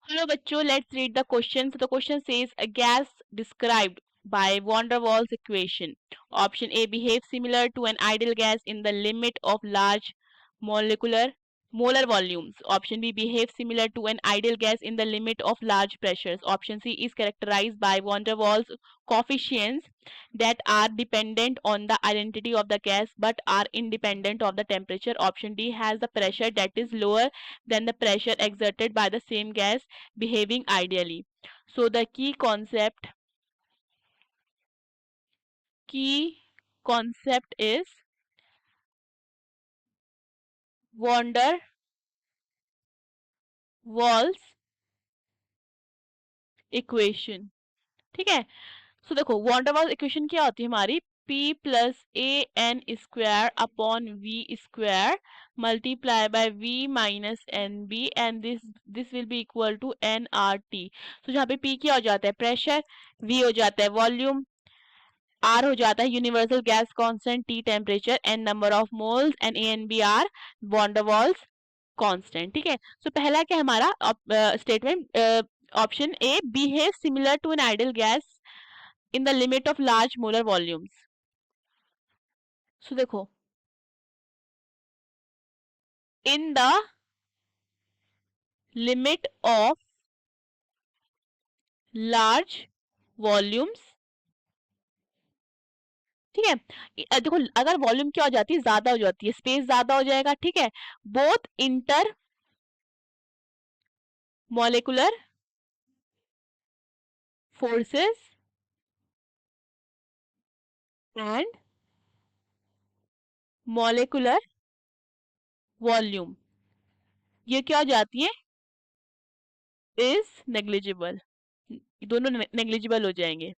Hello बच्चों, let's read the question. So the question says a gas described by van der Waals equation. Option A behaves similar to an ideal gas in the limit of large molar volumes. Option B behaves similar to an ideal gas in the limit of large pressures. Option C is characterized by van der Waals coefficients that are dependent on the identity of the gas but are independent of the temperature. Option D has the pressure that is lower than the pressure exerted by the same gas behaving ideally. So the key concept is van der Waals equation. ठीक है. सो देखो van der Waals equation क्या होती है हमारी, P plus a n square upon V square multiply by V minus n b and this will be equal to n R T. तो जहाँ पे P क्या हो जाता है प्रेशर, V हो जाता है वॉल्यूम, R हो जाता है universal gas constant, T temperature, n number of moles and a and b are van der Waals constant. ठीक है. सो पहला क्या हमारा statement, option A behave similar to an ideal gas in the limit of large molar volumes. So देखो, in the limit of large volumes. ठीक है. देखो अगर वॉल्यूम क्या हो जाती है, ज्यादा हो जाती है, स्पेस ज्यादा हो जाएगा. ठीक है. Both inter molecular forces and molecular volume ये क्या हो जाती है, इज नेग्लिजिबल. दोनों नेग्लिजिबल हो जाएंगे.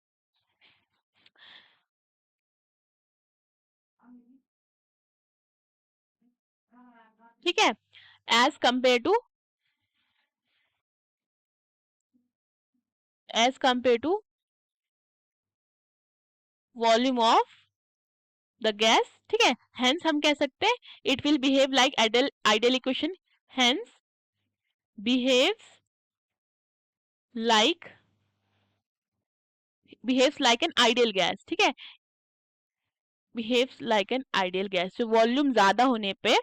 ठीक है. As compare to volume of the gas. ठीक है. हेंस हम कह सकते हैं it will behave like ideal equation. Hence behaves like an ideal gas. ठीक है. Behaves like an ideal gas. तो वॉल्यूम ज्यादा होने पे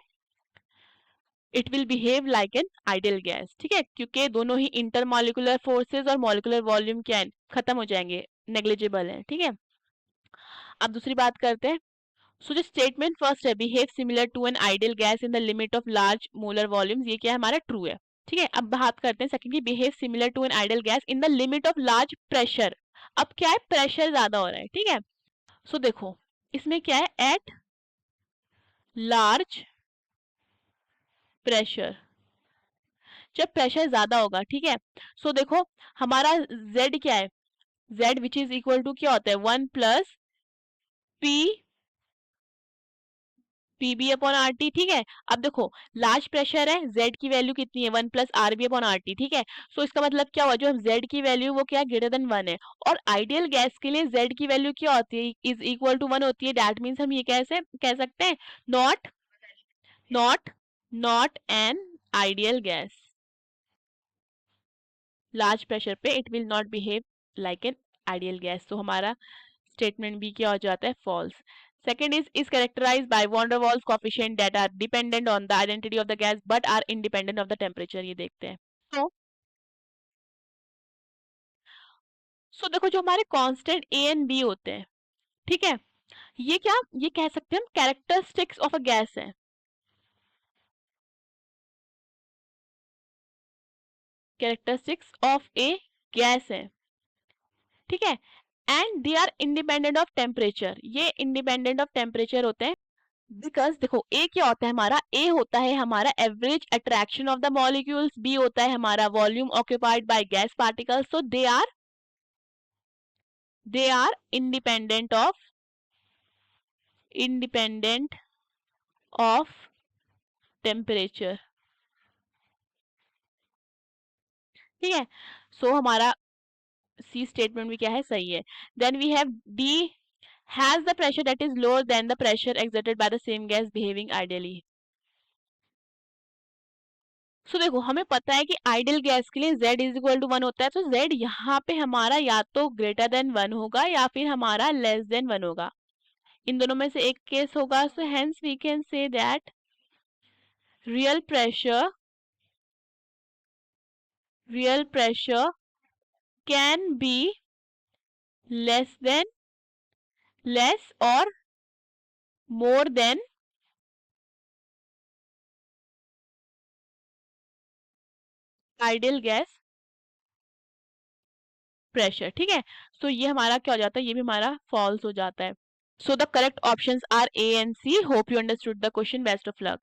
it will behave like an ideal gas. ठीक है. क्योंकि दोनों ही इंटरमॉलिक्यूलर फोर्सेस और मॉलिक्यूलर वॉल्यूम क्या है, खत्म हो जाएंगे, नेग्लिजिबल है. ठीक है. अब दूसरी बात करते हैं. सो जो स्टेटमेंट फर्स्ट है behave similar to an ideal gas in the limit of large molar volumes, ये क्या है हमारा ट्रू है. ठीक है. अब बात करते हैं सेकंड की behave similar to an ideal gas in the limit of large pressure. अब क्या है, प्रेशर ज्यादा हो रहा है. ठीक है. सो देखो इसमें क्या है, एट लार्ज प्रेशर, जब प्रेशर ज्यादा होगा. ठीक है. सो देखो हमारा z क्या है, z which is equal to क्या होता है, 1 plus p p b upon R T. ठीक है. अब देखो लार्ज प्रेशर है, z की वैल्यू कितनी है, 1 plus R b upon R T. ठीक है. सो इसका मतलब क्या हुआ, जो हम z की वैल्यू वो क्या ग्रेटर देन 1 है. और आइडियल गैस के लिए z की वैल्यू क्या होती है, इज इक्वल टू 1 होती है. दैट मीन्स हम ये कैसे कह सकते हैं, not not not an ideal gas. Large pressure पे it will not behave like an ideal gas. तो हमारा स्टेटमेंट बी क्या हो जाता है, false. Second is characterized by van der Waals coefficient that are dependent on the identity of the gas but are independent of the temperature. ये देखते हैं. सो देखो जो हमारे कांस्टेंट ए एंड बी होते हैं. ठीक है. ये क्या, ये कह सकते हैं हम कैरेक्टरिस्टिक्स ऑफ अ गैस है. कैरेक्टरिस्टिक्स ऑफ ए गैस है. ठीक है. And they are independent of temperature, ये इंडिपेंडेंट ऑफ टेम्परेचर होते हैं. बिकॉज देखो ए क्या होता है हमारा, ए होता है हमारा average attraction of the molecules, b होता है हमारा volume occupied by gas particles. So they are independent of temperature. ठीक है. सो हमारा सी स्टेटमेंट भी क्या है, सही है. Then we have D has the pressure that is lower than the pressure exerted by the same gas behaving ideally. सो देखो हमें पता है कि आइडियल गैस के लिए z इज इक्वल टू 1 होता है, तो z यहाँ पे हमारा या तो ग्रेटर देन 1 होगा या फिर हमारा लेस देन 1 होगा। इन दोनों में से एक केस होगा। So hence we can say that real pressure can be less than less और more than ideal gas pressure. ठीक है, सो ये हमारा क्या हो जाता है, ये भी हमारा फॉल्स हो जाता है। So the correct options are A and C. Hope you understood the question. Best of luck.